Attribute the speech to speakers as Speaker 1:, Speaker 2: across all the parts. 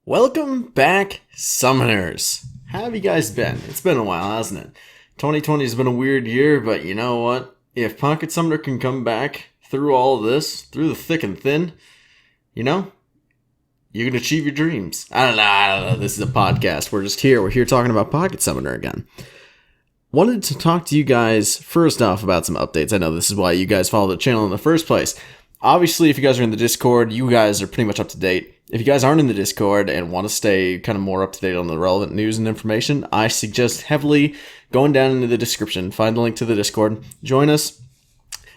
Speaker 1: Welcome back, Summoners. How have you guys been? It's been a while, hasn't it? 2020 has been a weird year, but you know what? If Pocket Summoner can come back through all of this, through the thick and thin, you know, you can achieve your dreams. I don't know. This is a podcast. We're just here. We're here talking about Pocket Summoner again. Wanted to talk to you guys first off about some updates. I know this is why you guys follow the channel in the first place. Obviously, if you guys are in the Discord, you guys are pretty much up to date. If you guys aren't in the Discord and want to stay kind of more up to date on the relevant news and information, I suggest heavily going down into the description, find the link to the Discord, join us.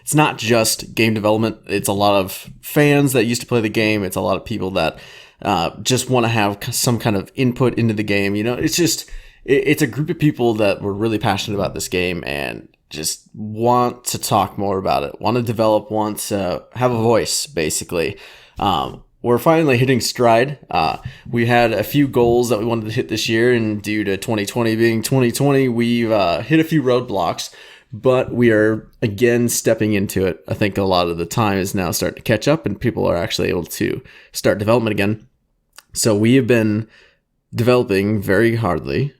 Speaker 1: It's not just game development. It's a lot of fans that used to play the game. It's a lot of people that just want to have some kind of input into the game. You know, it's a group of people that were really passionate about this game and just want to talk more about it, want to develop, want to have a voice, basically. We're finally hitting stride. We had a few goals that we wanted to hit this year, and due to 2020 being 2020, we've hit a few roadblocks, but we are again stepping into it. I think a lot of the time is now starting to catch up, and people are actually able to start development again. So we have been developing very hardly.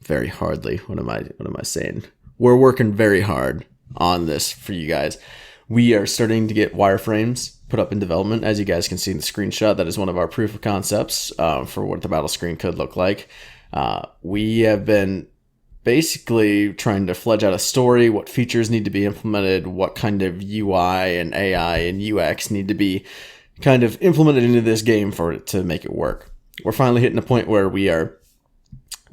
Speaker 1: Very hardly. What am I saying? We're working very hard on this for you guys. We are starting to get wireframes put up in development. As you guys can see in the screenshot, that is one of our proof of concepts for what the battle screen could look like. We have been basically trying to fledge out a story, what features need to be implemented, what kind of UI and AI and UX need to be kind of implemented into this game for it to make it work. We're finally hitting a point where we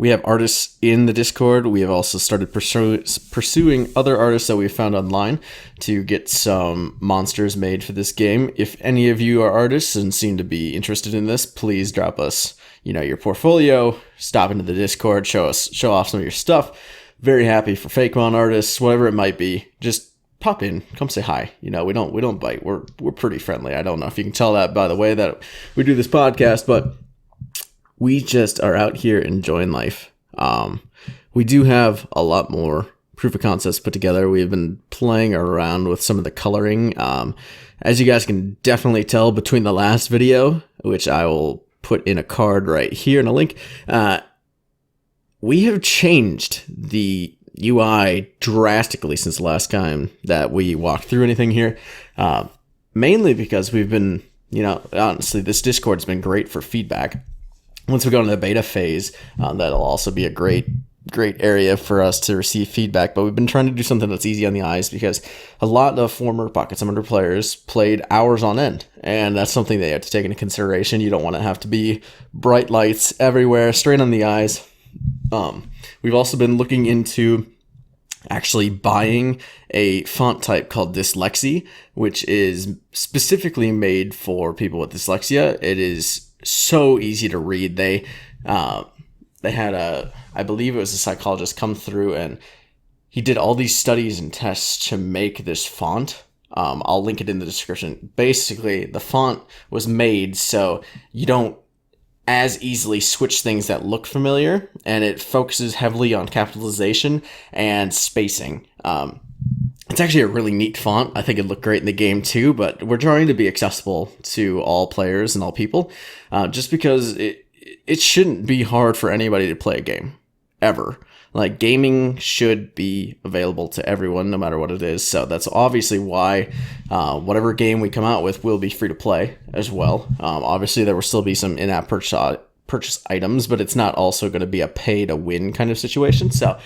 Speaker 1: have artists in the Discord. We have also started pursuing other artists that we found online to get some monsters made for this game. If any of you are artists and seem to be interested in this, please drop us, your portfolio, stop into the Discord, show off some of your stuff. Very happy for Fakemon artists, whatever it might be. Just pop in, come say hi. We don't bite. We're pretty friendly. I don't know if you can tell that by the way that we do this podcast, but we just are out here enjoying life. We do have a lot more proof of concepts put together. We've been playing around with some of the coloring. As you guys can definitely tell between the last video, which I will put in a card right here in a link, we have changed the UI drastically since the last time that we walked through anything here. Mainly because we've been, honestly, this Discord's been great for feedback. Once we go into the beta phase, that'll also be a great area for us to receive feedback. But we've been trying to do something that's easy on the eyes because a lot of former Pocket Summoner players played hours on end. And that's something they have to take into consideration. You don't want to have to be bright lights everywhere, straight on the eyes. We've also been looking into actually buying a font type called Dyslexia, which is specifically made for people with dyslexia. It is so easy to read. They had I believe it was a psychologist come through and he did all these studies and tests to make this font. I'll link it in the description. Basically, the font was made so you don't as easily switch things that look familiar, and it focuses heavily on capitalization and spacing. It's actually a really neat font. I think it'd look great in the game too, but we're trying to be accessible to all players and all people, just because it shouldn't be hard for anybody to play a game, ever. Like, gaming should be available to everyone, no matter what it is. So that's obviously why whatever game we come out with will be free to play as well. Obviously, there will still be some in-app purchase items, but it's not also going to be a pay-to-win kind of situation. So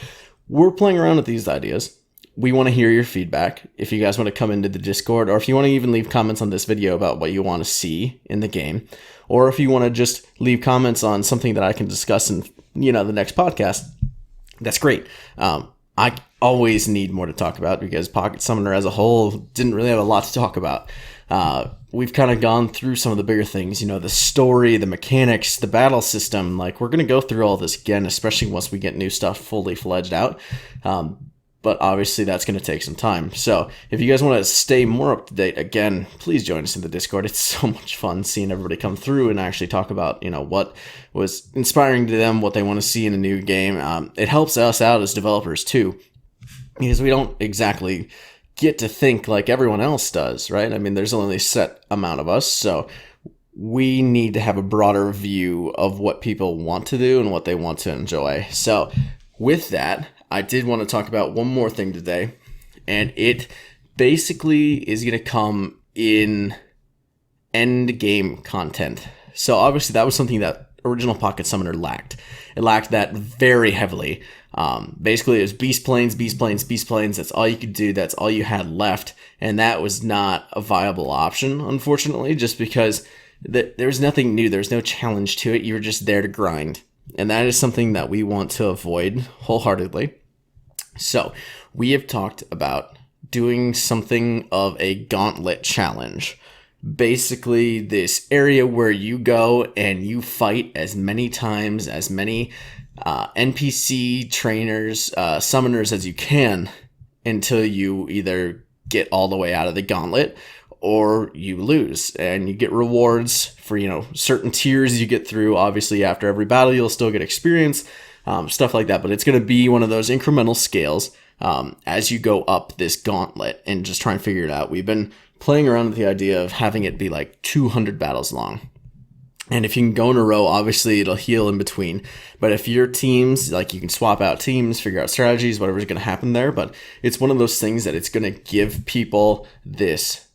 Speaker 1: we're playing around with these ideas. We want to hear your feedback. If you guys want to come into the Discord, or if you want to even leave comments on this video about what you want to see in the game, or if you want to just leave comments on something that I can discuss in, the next podcast, that's great. I always need more to talk about because Pocket Summoner as a whole didn't really have a lot to talk about. We've kind of gone through some of the bigger things, the story, the mechanics, the battle system. Like, we're going to go through all this again, especially once we get new stuff fully fledged out. But obviously that's going to take some time. So if you guys want to stay more up to date, again, please join us in the Discord. It's so much fun seeing everybody come through and actually talk about, what was inspiring to them, what they want to see in a new game. It helps us out as developers too, because we don't exactly get to think like everyone else does, right? I mean, there's only a set amount of us. So we need to have a broader view of what people want to do and what they want to enjoy. So with that, I did want to talk about one more thing today, and it basically is going to come in end game content. So obviously that was something that original Pocket Summoner lacked. It lacked that very heavily. Basically it was beast planes, beast planes, beast planes. That's all you could do. That's all you had left. And that was not a viable option, unfortunately, just because there was nothing new. There was no challenge to it. You were just there to grind. And that is something that we want to avoid wholeheartedly. So we have talked about doing something of a gauntlet challenge. Basically this area where you go and you fight as many times, as many NPC trainers, summoners as you can until you either get all the way out of the gauntlet or you lose, and you get rewards for, certain tiers you get through. Obviously after every battle you'll still get experience, stuff like that, but it's going to be one of those incremental scales as you go up this gauntlet and just try and figure it out. We've been playing around with the idea of having it be like 200 battles long. And if you can go in a row, obviously it'll heal in between. But if your teams, like, you can swap out teams, figure out strategies, whatever's going to happen there. But it's one of those things that it's going to give people this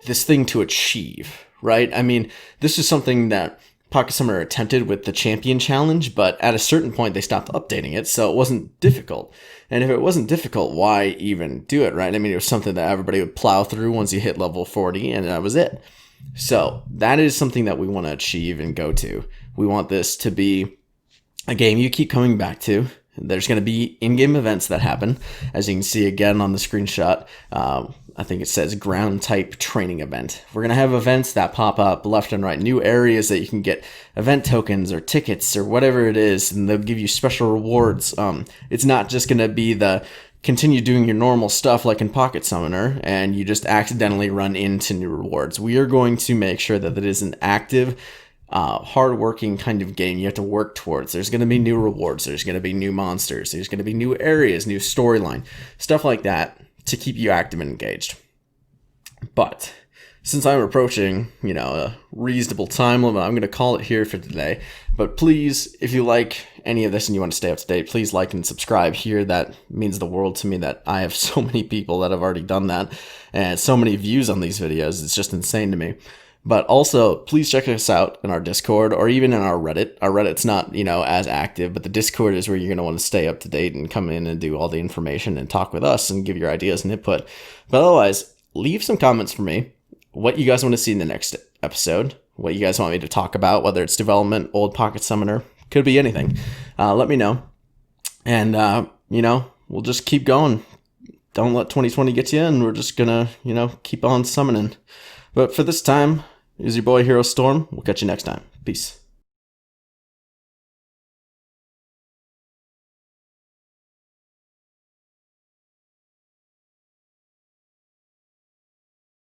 Speaker 1: thing to achieve, right? I mean, this is something that Pocket Summoner attempted with the Champion Challenge, but at a certain point they stopped updating it, so it wasn't difficult. And if it wasn't difficult, why even do it, right? I mean, it was something that everybody would plow through once you hit level 40, and that was it. So that is something that we want to achieve and go to. We want this to be a game you keep coming back to. There's going to be in-game events that happen, as you can see again on the screenshot. I think it says ground type training event. We're going to have events that pop up left and right, new areas that you can get event tokens or tickets or whatever it is, and they'll give you special rewards. It's not just going to be the continue doing your normal stuff like in Pocket Summoner and you just accidentally run into new rewards. We are going to make sure that it is an active, hard-working kind of game you have to work towards. There's going to be new rewards. There's going to be new monsters. There's going to be new areas, new storyline, stuff like that to keep you active and engaged. But since I'm approaching, a reasonable time limit, I'm going to call it here for today. But please, if you like any of this and you want to stay up to date, please like and subscribe here. That means the world to me that I have so many people that have already done that and so many views on these videos. It's just insane to me. But also, please check us out in our Discord or even in our Reddit. Our Reddit's not, as active, but the Discord is where you're going to want to stay up to date and come in and do all the information and talk with us and give your ideas and input. But otherwise, leave some comments for me. What you guys want to see in the next episode. What you guys want me to talk about, whether it's development, old Pocket Summoner, could be anything. Let me know. And, we'll just keep going. Don't let 2020 get you in. We're just going to, keep on summoning. But for this time, it was your boy Hero Storm. We'll catch you next time. Peace.